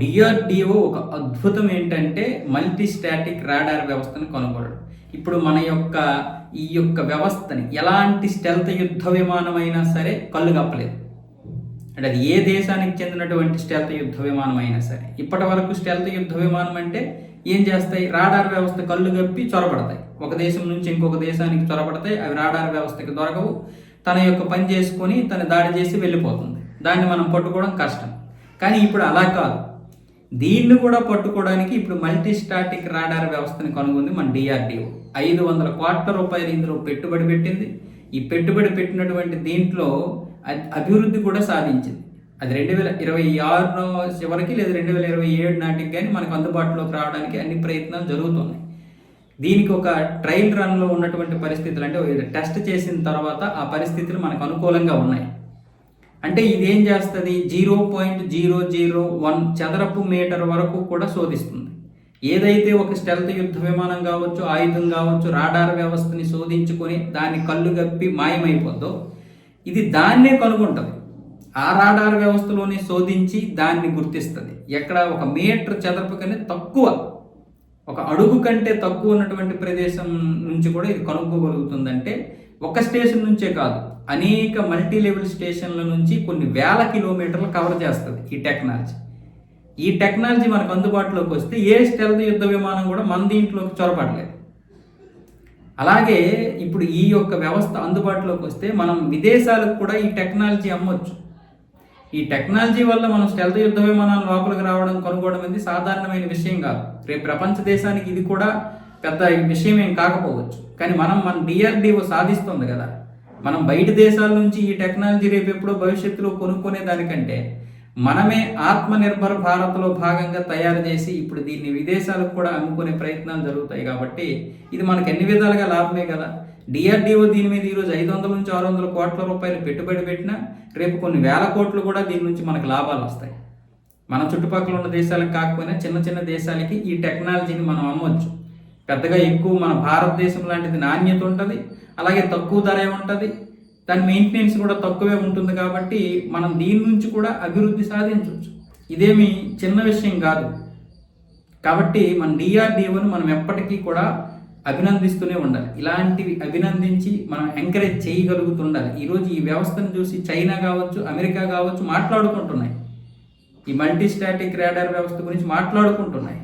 DRDO ఒక అద్భుతం ఏంటంటే మల్టీ స్టాటిక్ రాడార్ వ్యవస్థను కనుగొనడం. ఇప్పుడు మన యొక్క ఈ యొక్క వ్యవస్థని ఎలాంటి స్టెల్త్ యుద్ధ విమానమైనా సరే కళ్ళు కప్పలేదు. అంటే అది ఏ దేశానికి చెందినటువంటి స్టెల్త్ యుద్ధ విమానం అయినా సరే. ఇప్పటి వరకు స్టెల్త్ యుద్ధ విమానం అంటే ఏం చేస్తాయి? రాడార్ వ్యవస్థ కళ్ళు కప్పి చొరబడతాయి, ఒక దేశం నుంచి ఇంకొక దేశానికి చొరబడతాయి. అవి రాడార్ వ్యవస్థకి దొరకవు, తన యొక్క పని చేసుకొని తన దాడి చేసి వెళ్ళిపోతుంది. దాన్ని మనం పట్టుకోవడం కష్టం. కానీ ఇప్పుడు అలా కాదు, దీన్ని కూడా పట్టుకోవడానికి ఇప్పుడు మల్టీ స్టాటిక్ రాడార్ వ్యవస్థని కనుగొంది మన డిఆర్డిఓ. 500 కోట్ల రూపాయలు ఇందులో పెట్టుబడి పెట్టింది. ఈ పెట్టుబడి పెట్టినటువంటి దీంట్లో అభివృద్ధి కూడా సాధించింది. అది 2026 చివరికి లేదా 2027 నాటికి కానీ మనకు అందుబాటులోకి రావడానికి అన్ని ప్రయత్నాలు జరుగుతున్నాయి. దీనికి ఒక ట్రయల్ రన్లో ఉన్నటువంటి పరిస్థితులు, అంటే టెస్ట్ చేసిన తర్వాత ఆ పరిస్థితులు మనకు అనుకూలంగా ఉన్నాయి. అంటే ఇదేం చేస్తుంది? 0.001 చదరపు మీటర్ వరకు కూడా శోధిస్తుంది. ఏదైతే ఒక స్టెల్త్ యుద్ధ విమానం కావచ్చు, ఆయుధం కావచ్చు, రాడార్ వ్యవస్థని శోధించుకొని దాన్ని కళ్ళు గప్పి మాయమైపోద్దో, ఇది దాన్నే కనుగొంటుంది. ఆ రాడార్ వ్యవస్థలోనే శోధించి దాన్ని గుర్తిస్తుంది. ఎక్కడ ఒక మీటర్ చదరపు కన్నా తక్కువ, ఒక అడుగు కంటే తక్కువ ఉన్నటువంటి ప్రదేశం నుంచి కూడా ఇది కనుక్కోగలుగుతుందంటే ఒక స్టేషన్ నుంచే కాదు, అనేక మల్టీ లెవెల్ స్టేషన్ల నుంచి కొన్ని వేల కిలోమీటర్లు కవర్ చేస్తుంది ఈ టెక్నాలజీ. ఈ టెక్నాలజీ మనకు అందుబాటులోకి వస్తే ఏ స్టెల్త్ యుద్ధ విమానం కూడా మన దీంట్లోకి చొరబడలేదు. అలాగే ఇప్పుడు ఈ యొక్క వ్యవస్థ అందుబాటులోకి వస్తే మనం విదేశాలకు కూడా ఈ టెక్నాలజీ అమ్మొచ్చు. ఈ టెక్నాలజీ వల్ల మనం స్టెల్త్ యుద్ధ విమానాలు లోపలికి రావడం, కనుగొనడం అనేది సాధారణమైన విషయం కాదు. రేపు ప్రపంచ దేశానికి ఇది కూడా పెద్ద విషయం ఏం కాకపోవచ్చు. కానీ మన డిఆర్డిఓ సాధిస్తుంది కదా. మనం బయట దేశాల నుంచి ఈ టెక్నాలజీ రేపు ఎప్పుడో భవిష్యత్తులో కొనుక్కునే దానికంటే మనమే ఆత్మనిర్భర్ భారత్లో భాగంగా తయారు చేసి ఇప్పుడు దీన్ని విదేశాలకు కూడా అమ్ముకునే ప్రయత్నాలు జరుగుతాయి. కాబట్టి ఇది మనకు ఎన్ని విధాలుగా లాభమే కదా. డిఆర్డిఓ దీని మీద ఈరోజు 500 నుంచి 600 కోట్ల రూపాయలు పెట్టుబడి పెట్టినా రేపు కొన్ని వేల కోట్లు కూడా దీని నుంచి మనకు లాభాలు వస్తాయి. మన చుట్టుపక్కల ఉన్న దేశాలకు కాకపోయినా చిన్న చిన్న దేశాలకి ఈ టెక్నాలజీని మనం అమ్మవచ్చు. పెద్దగా ఎక్కువ మన భారతదేశం లాంటిది నాణ్యత ఉంటుంది, అలాగే తక్కువ ధరే ఉంటుంది, దాని మెయింటెనెన్స్ కూడా తక్కువే ఉంటుంది. కాబట్టి మనం దీని నుంచి కూడా అభివృద్ధి సాధించవచ్చు. ఇదేమి చిన్న విషయం కాదు. కాబట్టి మన డిఆర్డిఓని మనం ఎప్పటికీ కూడా అభినందిస్తూనే ఉండాలి. ఇలాంటివి అభినందించి మనం ఎంకరేజ్ చేయగలుగుతుండాలి. ఈరోజు ఈ వ్యవస్థను చూసి చైనా కావచ్చు, అమెరికా కావచ్చు మాట్లాడుకుంటున్నాయి. ఈ మల్టీ స్టాటిక్ రాడార్ వ్యవస్థ గురించి మాట్లాడుకుంటున్నాయి.